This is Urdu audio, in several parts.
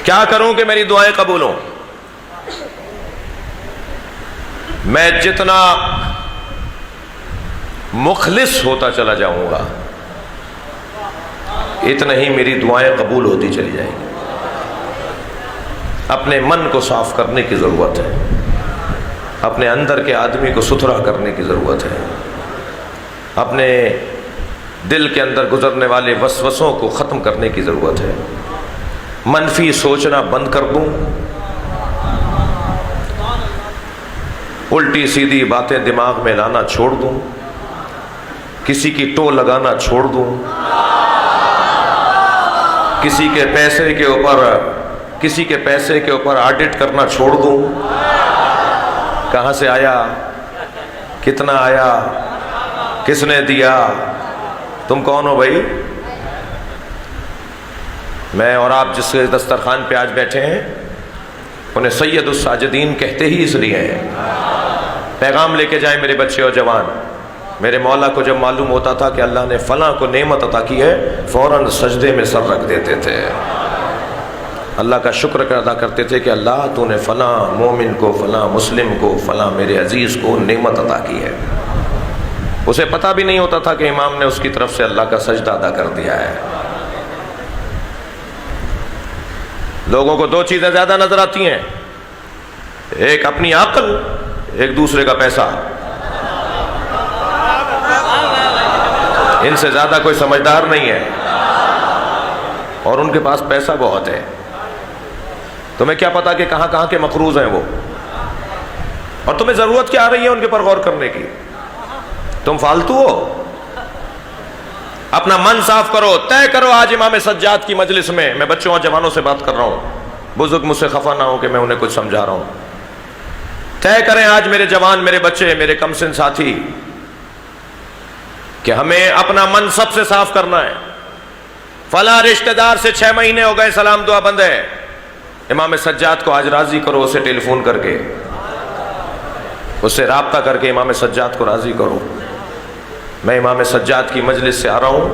کیا کروں کہ میری دعائیں قبول ہوں؟ میں جتنا مخلص ہوتا چلا جاؤں گا اتنا ہی میری دعائیں قبول ہوتی چلی جائیں گی۔ اپنے من کو صاف کرنے کی ضرورت ہے، اپنے اندر کے آدمی کو ستھرا کرنے کی ضرورت ہے، اپنے دل کے اندر گزرنے والے وسوسوں کو ختم کرنے کی ضرورت ہے، منفی سوچنا بند کر دوں، الٹی سیدھی باتیں دماغ میں لانا چھوڑ دوں، کسی کی ٹو لگانا چھوڑ دوں، کسی کے پیسے کے اوپر آڈٹ کرنا چھوڑ دوں، کہاں سے آیا، کتنا آیا، کس نے دیا، تم کون ہو بھائی؟ میں اور آپ جس دسترخوان پہ آج بیٹھے ہیں انہیں سید الساجدین کہتے ہی اس لیے ہیں۔ پیغام لے کے جائیں میرے بچے اور جوان، میرے مولا کو جب معلوم ہوتا تھا کہ اللہ نے فلاں کو نعمت عطا کی ہے فوراً سجدے میں سر رکھ دیتے تھے، اللہ کا شکر ادا کرتے تھے کہ اللہ تو نے فلاں مومن کو، فلاں مسلم کو، فلاں میرے عزیز کو نعمت عطا کی ہے۔ اسے پتہ بھی نہیں ہوتا تھا کہ امام نے اس کی طرف سے اللہ کا سجدہ ادا کر دیا ہے۔ لوگوں کو دو چیزیں زیادہ نظر آتی ہیں، ایک اپنی عقل، ایک دوسرے کا پیسہ۔ ان سے زیادہ کوئی سمجھدار نہیں ہے اور ان کے پاس پیسہ بہت ہے۔ تمہیں کیا پتا کہ کہاں کہاں کے مقروض ہیں وہ، اور تمہیں ضرورت کیا آ رہی ہے ان کے پر غور کرنے کی؟ تم فالتو ہو؟ اپنا من صاف کرو، طے کرو۔ آج امام سجاد کی مجلس میں بچوں اور جوانوں سے بات کر رہا ہوں، بزرگ مجھ سے خفا نہ ہو کہ میں انہیں کچھ سمجھا رہا ہوں۔ طے کریں آج میرے جوان، میرے بچے، میرے کم سن ساتھی، کہ ہمیں اپنا من سب سے صاف کرنا ہے۔ فلاں رشتہ دار سے 6 مہینے ہو گئے سلام دعا بند ہے، امام سجاد کو آج راضی کرو، اسے ٹیلی فون کر کے، اس سے رابطہ کر کے امام سجاد کو راضی کرو۔ میں امام سجاد کی مجلس سے آ رہا ہوں،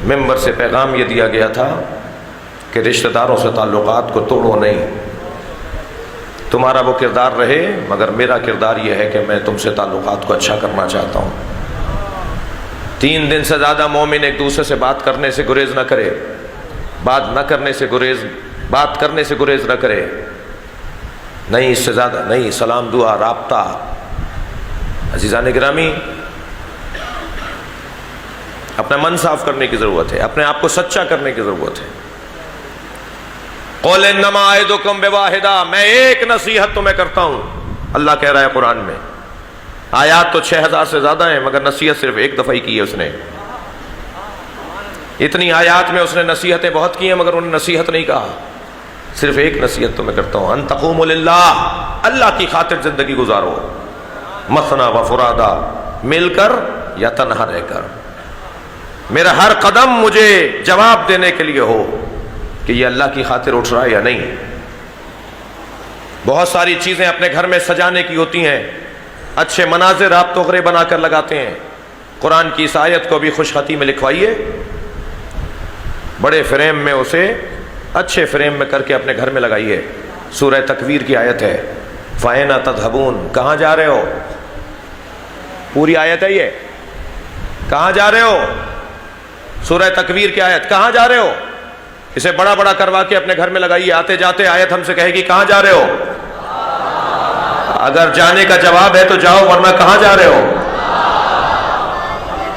ممبر سے پیغام یہ دیا گیا تھا کہ رشتہ داروں سے تعلقات کو توڑو نہیں، تمہارا وہ کردار رہے مگر میرا کردار یہ ہے کہ میں تم سے تعلقات کو اچھا کرنا چاہتا ہوں۔ 3 دن سے زیادہ مومن ایک دوسرے سے بات کرنے سے گریز نہ کرے، بات کرنے سے گریز نہ کرے، نہیں اس سے زیادہ نہیں، سلام دعا رابطہ۔ عزیزان گرامی، اپنا من صاف کرنے کی ضرورت ہے، اپنے آپ کو سچا کرنے کی ضرورت ہے۔ قول انما اعظکم بواحدہ، میں ایک نصیحت تمہیں کرتا ہوں، اللہ کہہ رہا ہے قرآن میں۔ آیات تو 6000 سے زیادہ ہیں مگر نصیحت صرف ایک دفعہ ہی کی ہے اس نے۔ اتنی آیات میں اس نے نصیحتیں بہت کی ہیں مگر انہوں نے نصیحت نہیں کہا، صرف ایک نصیحت تمہیں کرتا ہوں، ان تقوموا للہ، اللہ کی خاطر زندگی گزارو، مثنی و فرادا، مل کر یا تنہا رہ کر۔ میرا ہر قدم مجھے جواب دینے کے لیے ہو کہ یہ اللہ کی خاطر اٹھ رہا ہے یا نہیں۔ بہت ساری چیزیں اپنے گھر میں سجانے کی ہوتی ہیں، اچھے مناظر آپ توغرے بنا کر لگاتے ہیں، قرآن کی اس آیت کو بھی خوش خطی میں لکھوائیے، بڑے فریم میں اسے اچھے فریم میں کر کے اپنے گھر میں لگائیے۔ سورہ تکویر کی آیت ہے، فَأَيْنَ تَذْهَبُونَ، کہاں جا رہے ہو؟ پوری آیت ہے یہ، کہاں جا رہے ہو؟ سورہ تکویر کی آیت، کہاں جا رہے ہو؟ اسے بڑا بڑا کروا کے اپنے گھر میں لگائیے، آتے جاتے آیت ہم سے کہے گی کہاں جا رہے ہو؟ اگر جانے کا جواب ہے تو جاؤ، ورنہ کہاں جا رہے ہو؟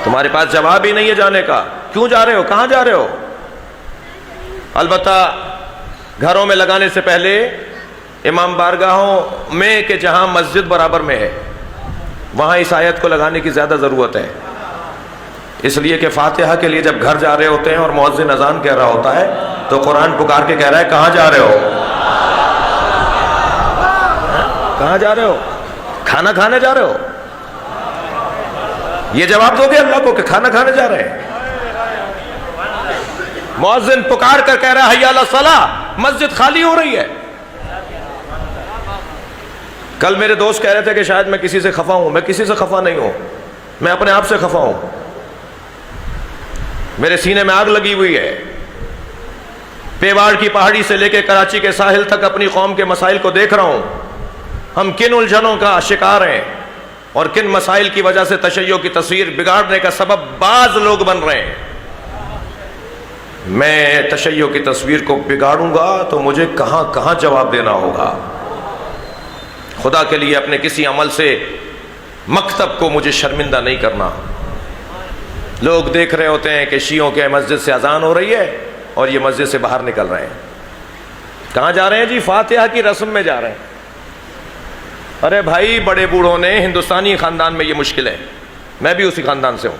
تمہارے پاس جواب ہی نہیں ہے جانے کا، کیوں جا رہے ہو، کہاں جا رہے ہو؟ البتہ گھروں میں لگانے سے پہلے امام بارگاہوں میں کہ جہاں مسجد برابر میں ہے وہاں اس آیت کو لگانے کی زیادہ ضرورت ہے، اس لیے کہ فاتحہ کے لیے جب گھر جا رہے ہوتے ہیں اور مؤذن اذان کہہ رہا ہوتا ہے تو قرآن پکار کے کہہ رہا ہے کہاں جا رہے ہو؟ کہاں جا رہے ہو؟ کھانا کھانے جا رہے ہو؟ یہ جواب دو گے اللہ کو کہ کھانا کھانے جا رہے ہیں؟ مؤذن پکار کر کہہ رہا ہے حی علی الصلاۃ، مسجد خالی ہو رہی ہے۔ کل میرے دوست کہہ رہے تھے کہ شاید میں کسی سے خفا ہوں، میں کسی سے خفا نہیں ہوں، میں اپنے آپ سے خفا ہوں، میرے سینے میں آگ لگی ہوئی ہے۔ پیواڑ کی پہاڑی سے لے کے کراچی کے ساحل تک اپنی قوم کے مسائل کو دیکھ رہا ہوں. ہم کن الجھنوں کا شکار ہیں اور کن مسائل کی وجہ سے تشیع کی تصویر بگاڑنے کا سبب بعض لوگ بن رہے ہیں. میں تشیع کی تصویر کو بگاڑوں گا تو مجھے کہاں کہاں جواب دینا ہوگا. خدا کے لیے اپنے کسی عمل سے مکتب کو مجھے شرمندہ نہیں کرنا. لوگ دیکھ رہے ہوتے ہیں کہ شیعوں کے مسجد سے اذان ہو رہی ہے اور یہ مسجد سے باہر نکل رہے ہیں. کہاں جا رہے ہیں جی؟ فاتحہ کی رسم میں جا رہے ہیں. ارے بھائی، بڑے بوڑھوں نے ہندوستانی خاندان میں یہ مشکل ہے، میں بھی اسی خاندان سے ہوں.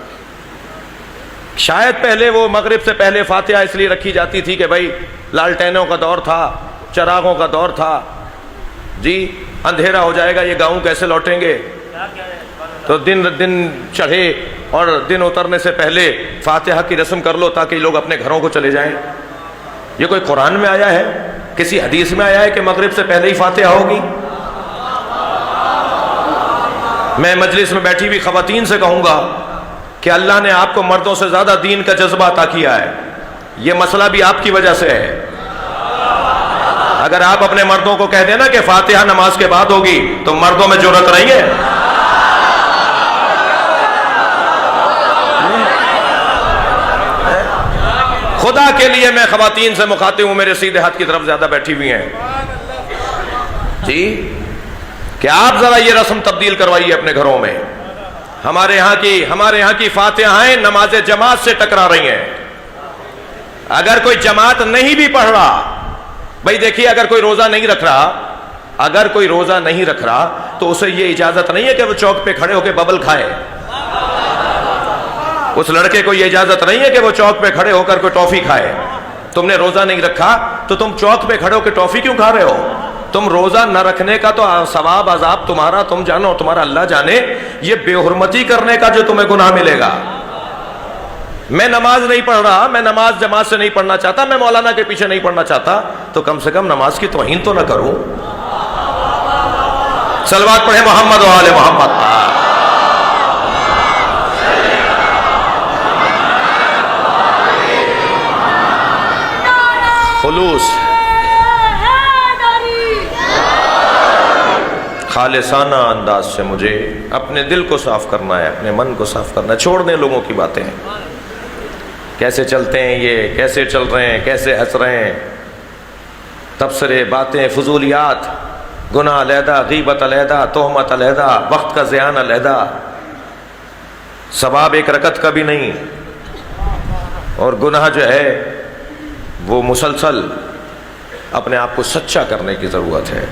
شاید پہلے وہ مغرب سے پہلے فاتحہ اس لیے رکھی جاتی تھی کہ بھائی لالٹینوں کا دور تھا، چراغوں کا دور تھا، جی اندھیرا ہو جائے گا، یہ گاؤں کیسے لوٹیں گے، تو دن چڑھے اور دن اترنے سے پہلے فاتحہ کی رسم کر لو تاکہ لوگ اپنے گھروں کو چلے جائیں. یہ کوئی قرآن میں آیا ہے؟ کسی حدیث میں آیا ہے کہ مغرب سے پہلے ہی فاتحہ ہوگی؟ میں مجلس میں بیٹھی ہوئی خواتین سے کہوں گا کہ اللہ نے آپ کو مردوں سے زیادہ دین کا جذبہ عطا کیا ہے. یہ مسئلہ بھی آپ کی وجہ سے ہے. اگر آپ اپنے مردوں کو کہہ دینا کہ فاتحہ نماز کے بعد ہوگی تو مردوں میں جرأت نہیں ہے. خدا کے لیے میں خواتین سے مخاطب ہوں، میرے سیدھے ہاتھ کی طرف زیادہ بیٹھی ہوئی ہیں جی، کہ آپ ذرا یہ رسم تبدیل کروائیے اپنے گھروں میں. ہمارے یہاں کی فاتحائیں نماز جماعت سے ٹکرا رہی ہیں. اگر کوئی جماعت نہیں بھی پڑھ رہا، بھائی دیکھیے، اگر کوئی روزہ نہیں رکھ رہا تو اسے یہ اجازت نہیں ہے کہ وہ چوک پہ کھڑے ہو کے ببل کھائے. اس لڑکے کو یہ اجازت نہیں ہے کہ وہ چوک پہ کھڑے ہو کر کوئی ٹافی کھائے. تم نے روزہ نہیں رکھا تو تم چوک پہ کھڑے ہو کے ٹافی کیوں کھا رہے ہو؟ تم روزہ نہ رکھنے کا تو ثواب عذاب تمہارا تم جانو، تمہارا اللہ جانے. یہ بے حرمتی کرنے کا جو تمہیں گناہ ملے گا. میں نماز نہیں پڑھ رہا، میں نماز جماعت سے نہیں پڑھنا چاہتا، میں مولانا کے پیچھے نہیں پڑھنا چاہتا، تو کم سے کم نماز کی توہین تو نہ کروں. صلوات پڑھیں محمد و آل محمد. خلوص، خالصانہ انداز سے مجھے اپنے دل کو صاف کرنا ہے، اپنے من کو صاف کرنا ہے. چھوڑ دیں لوگوں کی باتیں، کیسے چلتے ہیں یہ، کیسے چل رہے ہیں، کیسے ہنس رہے ہیں. تبصرے، باتیں، فضولیات، گناہ علیحدہ، غیبت علیحدہ، تہمت علیحدہ، وقت کا زیان علیحدہ. ثواب ایک رکعت کا بھی نہیں، اور گناہ جو ہے وہ مسلسل. اپنے آپ کو سچا کرنے کی ضرورت ہے.